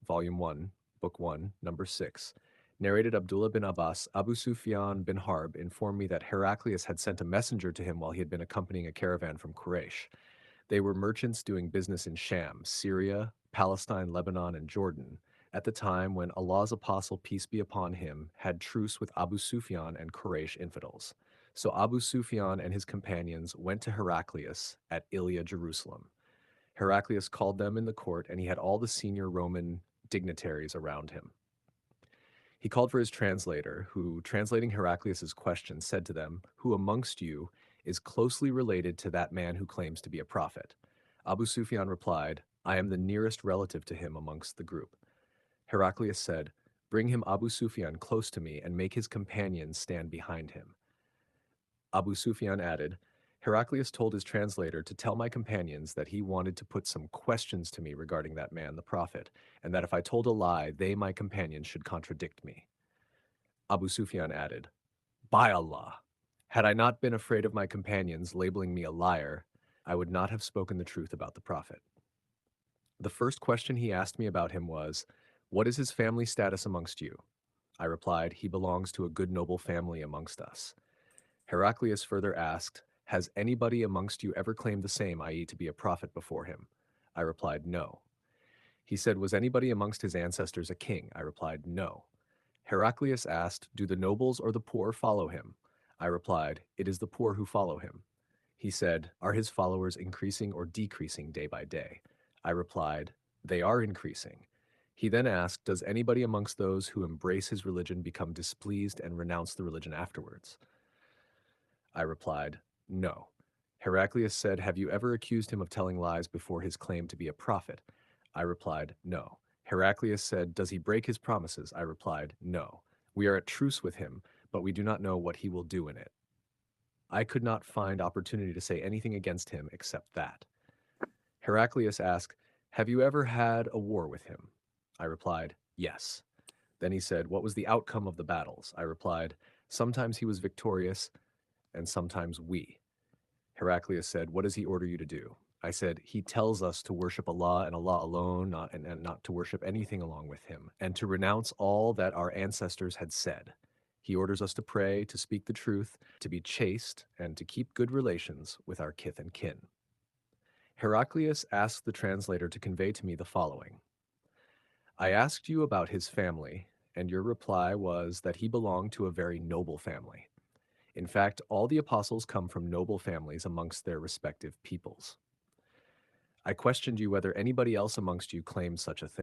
Volume 1, Book 1, Number 6, narrated Abdullah bin Abbas, Abu Sufyan bin Harb informed me that Heraclius had sent a messenger to him while he had been accompanying a caravan from Quraysh. They were merchants doing business in Sham, Syria, Palestine, Lebanon, and Jordan, at the time when Allah's apostle, peace be upon him, had truce with Abu Sufyan and Quraysh infidels. So Abu Sufyan and his companions went to Heraclius at Ilia, Jerusalem. Heraclius called them in the court, and he had all the senior Roman dignitaries around him. He called for his translator, who, translating Heraclius's question, said to them, "Who amongst you is closely related to that man who claims to be a prophet?" Abu Sufyan replied, "I am the nearest relative to him amongst the group." Heraclius said, "Bring him Abu Sufyan close to me and make his companions stand behind him." Abu Sufyan added, "Heraclius told his translator to tell my companions that he wanted to put some questions to me regarding that man, the prophet, and that if I told a lie, they, my companions, should contradict me." Abu Sufyan added, "By Allah, had I not been afraid of my companions labeling me a liar, I would not have spoken the truth about the prophet." The first question he asked me about him was, "What is his family status amongst you?" I replied, "He belongs to a good noble family amongst us." Heraclius further asked, "Has anybody amongst you ever claimed the same, i.e., to be a prophet before him?" I replied, "No." He said, "Was anybody amongst his ancestors a king?" I replied, "No." Heraclius asked, "Do the nobles or the poor follow him?" I replied, "It is the poor who follow him." He said, "Are his followers increasing or decreasing day by day?" I replied, "They are increasing." He then asked, "Does anybody amongst those who embrace his religion become displeased and renounce the religion afterwards?" I replied, "No." Heraclius said, "Have you ever accused him of telling lies before his claim to be a prophet?" I replied, "No." Heraclius said, "Does he break his promises?" I replied, "No. We are at truce with him, but we do not know what he will do in it." I could not find opportunity to say anything against him except that. Heraclius asked, "Have you ever had a war with him?" I replied, "Yes." Then he said, "What was the outcome of the battles?" I replied, "Sometimes he was victorious, and sometimes we." Heraclius said, "What does he order you to do?" I said, "He tells us to worship Allah and Allah alone, and not to worship anything along with him, and to renounce all that our ancestors had said. He orders us to pray, to speak the truth, to be chaste, and to keep good relations with our kith and kin." Heraclius asked the translator to convey to me the following: "I asked you about his family, and your reply was that he belonged to a very noble family. In fact, all the apostles come from noble families amongst their respective peoples. I questioned you whether anybody else amongst you claimed such a thing.